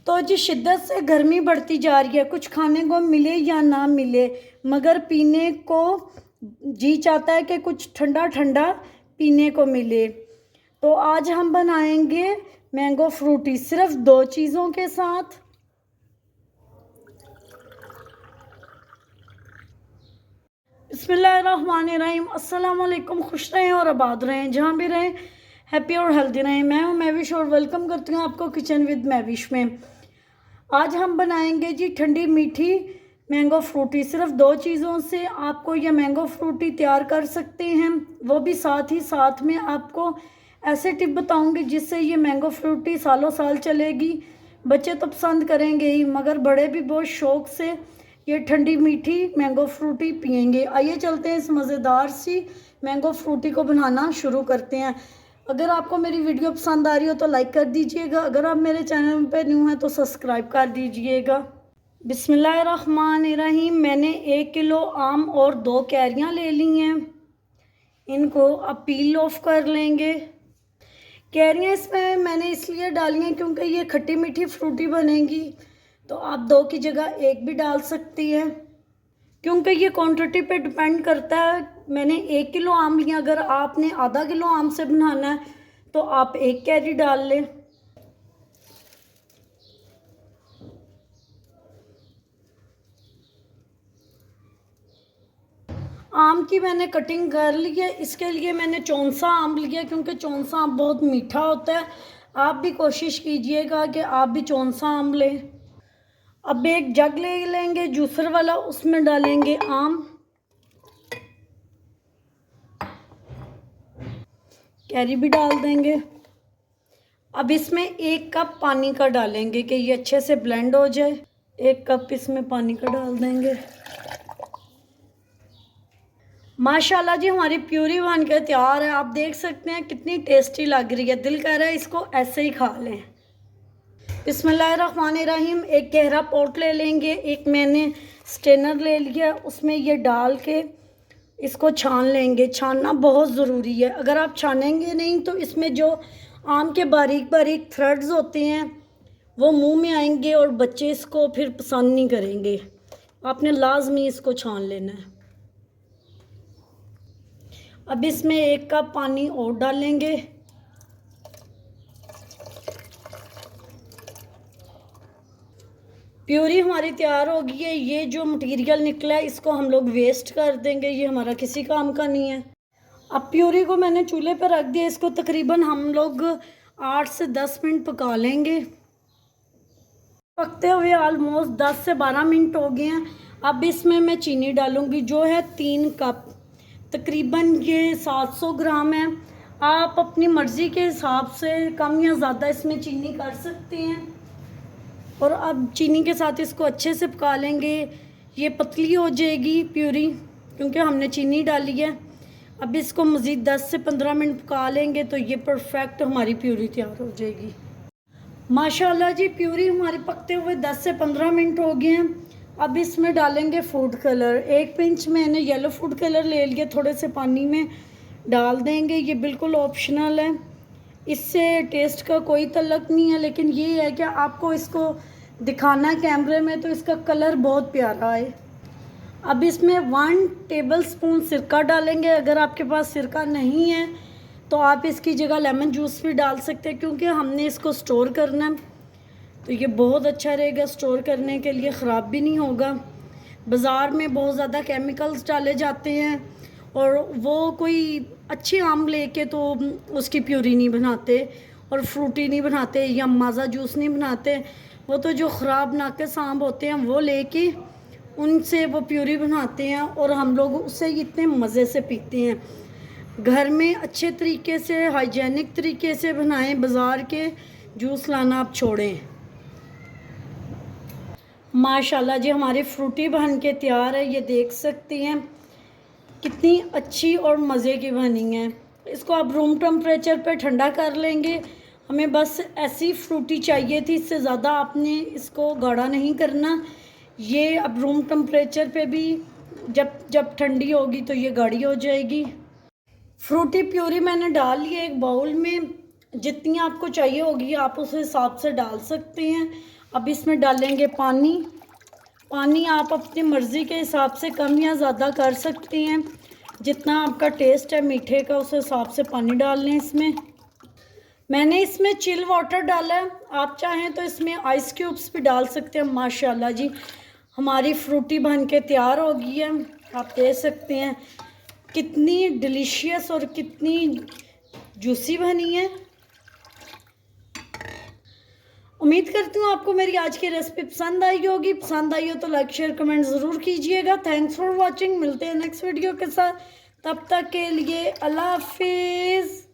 तो जी शिद्दत से गर्मी बढ़ती जा रही है, कुछ खाने को मिले या ना मिले मगर पीने को जी चाहता है कि कुछ ठंडा ठंडा पीने को मिले। तो आज हम बनाएंगे मैंगो फ्रूटी सिर्फ दो चीज़ों के साथ। बिस्मिल्लाहिर्रहमानिर्रहीम। अस्सलाम वालेकुम। खुश रहें और आबाद रहें, जहाँ भी रहें हैप्पी और हेल्दी रहें। मैं हूँ महविश और वेलकम करती हूँ आपको किचन विद महविश में। आज हम बनाएंगे जी ठंडी मीठी मैंगो फ्रूटी। सिर्फ दो चीज़ों से आपको यह मैंगो फ्रूटी तैयार कर सकते हैं, वो भी साथ ही साथ में आपको ऐसे टिप बताऊंगी जिससे ये मैंगो फ्रूटी सालों साल चलेगी। बच्चे तो पसंद करेंगे ही मगर बड़े भी बहुत शौक़ से ये ठंडी मीठी मैंगो फ्रूटी पियेंगे। आइए चलते हैं इस मज़ेदार सी मैंगो फ्रूटी को बनाना शुरू करते हैं। अगर आपको मेरी वीडियो पसंद आ रही हो तो लाइक कर दीजिएगा, अगर आप मेरे चैनल पे न्यू हैं तो सब्सक्राइब कर दीजिएगा। बिस्मिल्लाहिर्रहमानिर्रहीम। मैंने 1 किलो आम और 2 कैरियाँ ले ली हैं, इनको अब पील ऑफ कर लेंगे। कैरियाँ इसमें मैंने इसलिए डाली हैं क्योंकि ये खट्टी मीठी फ्रूटी बनेगी, तो आप 2 की जगह 1 भी डाल सकती हैं क्योंकि ये क्वांटिटी पे डिपेंड करता है। मैंने 1 किलो आम लिया, अगर आपने आधा किलो आम से बनाना है तो आप 1 कैरी डाल लें। आम की मैंने कटिंग कर ली है, इसके लिए मैंने चौंसा आम लिया क्योंकि चौंसा आम बहुत मीठा होता है। आप भी कोशिश कीजिएगा कि आप भी चौंसा आम लें। अब एक जग ले लेंगे जूसर वाला, उसमें डालेंगे आम, कैरी भी डाल देंगे। अब इसमें 1 कप पानी का डालेंगे कि ये अच्छे से ब्लेंड हो जाए। 1 कप इसमें पानी का डाल देंगे। माशाल्लाह जी हमारी प्यूरी बन के तैयार है। आप देख सकते हैं कितनी टेस्टी लग रही है, दिल कर रहा है इसको ऐसे ही खा लें। बिस्मिल्लाहिर्रहमानिर्रहीम। एक गहरा पॉट ले लेंगे, एक मैंने स्ट्रेनर ले लिया, उसमें ये डाल के इसको छान लेंगे। छानना बहुत ज़रूरी है, अगर आप छानेंगे नहीं तो इसमें जो आम के बारीक बारीक थ्रेड्स होते हैं वो मुंह में आएंगे और बच्चे इसको फिर पसंद नहीं करेंगे। आपने लाजमी इसको छान लेना है। अब इसमें 1 कप पानी और डालेंगे। प्यूरी हमारी तैयार हो गई है। ये जो मटेरियल निकला है इसको हम लोग वेस्ट कर देंगे, ये हमारा किसी काम का नहीं है। अब प्यूरी को मैंने चूल्हे पर रख दिया, इसको तकरीबन हम लोग 8 से 10 मिनट पका लेंगे। पकते हुए ऑलमोस्ट 10 से 12 मिनट हो गए हैं। अब इसमें मैं चीनी डालूँगी जो है 3 कप, तकरीबन ये 700 ग्राम है। आप अपनी मर्ज़ी के हिसाब से कम या ज़्यादा इसमें चीनी कर सकते हैं। और अब चीनी के साथ इसको अच्छे से पका लेंगे। ये पतली हो जाएगी प्यूरी क्योंकि हमने चीनी डाली है। अब इसको मज़ीद 10 से 15 मिनट पका लेंगे तो ये परफेक्ट हमारी प्यूरी तैयार हो जाएगी। माशाल्लाह जी प्यूरी हमारी पकते हुए 10 से 15 मिनट हो गए हैं। अब इसमें डालेंगे फूड कलर। 1 पिंच मैंने येलो फूड कलर ले लिया, थोड़े से पानी में डाल देंगे। ये बिल्कुल ऑप्शनल है, इससे टेस्ट का कोई तल्लक नहीं है, लेकिन ये है कि आपको इसको दिखाना है कैमरे में तो इसका कलर बहुत प्यारा है। अब इसमें 1 टेबल स्पून सिरका डालेंगे। अगर आपके पास सिरका नहीं है तो आप इसकी जगह लेमन जूस भी डाल सकते हैं क्योंकि हमने इसको स्टोर करना है, तो ये बहुत अच्छा रहेगा स्टोर करने के लिए, ख़राब भी नहीं होगा। बाज़ार में बहुत ज़्यादा केमिकल्स डाले जाते हैं और वो कोई अच्छे आम लेके तो उसकी प्यूरी नहीं बनाते और फ्रूटी नहीं बनाते या माज़ा जूस नहीं बनाते। वो तो जो ख़राब नाकिस आम होते हैं वो लेके उनसे वो प्यूरी बनाते हैं और हम लोग उससे इतने मज़े से पीते हैं। घर में अच्छे तरीके से हाइजेनिक तरीके से बनाएं, बाज़ार के जूस लाना आप छोड़ें। माशाल्लाह जी हमारी फ्रूटी बन के तैयार है, ये देख सकती हैं कितनी अच्छी और मज़े की बनी है। इसको आप रूम टेम्परेचर पे ठंडा कर लेंगे। हमें बस ऐसी फ्रूटी चाहिए थी, इससे ज़्यादा आपने इसको गाढ़ा नहीं करना। ये अब रूम टेम्परेचर पे भी जब ठंडी होगी तो ये गाढ़ी हो जाएगी। फ्रूटी प्यूरी मैंने डाल ली है एक बाउल में, जितनी आपको चाहिए होगी आप उस हिसाब से डाल सकते हैं। अब इसमें डालेंगे पानी। पानी आप अपनी मर्ज़ी के हिसाब से कम या ज़्यादा कर सकती हैं, जितना आपका टेस्ट है मीठे का उस हिसाब से पानी डाल लें इसमें। मैंने इसमें चिल वाटर डाला है, आप चाहें तो इसमें आइस क्यूब्स भी डाल सकते हैं। माशाल्लाह जी हमारी फ्रूटी बन के तैयार हो गई है, आप देख सकते हैं कितनी डिलीशियस और कितनी जूसी बनी है। उम्मीद करती हूँ आपको मेरी आज की रेसिपी पसंद आई होगी। पसंद आई हो तो लाइक शेयर कमेंट ज़रूर कीजिएगा। Thanks for watching. मिलते हैं नेक्स्ट वीडियो के साथ, तब तक के लिए अल्लाह हाफिज़।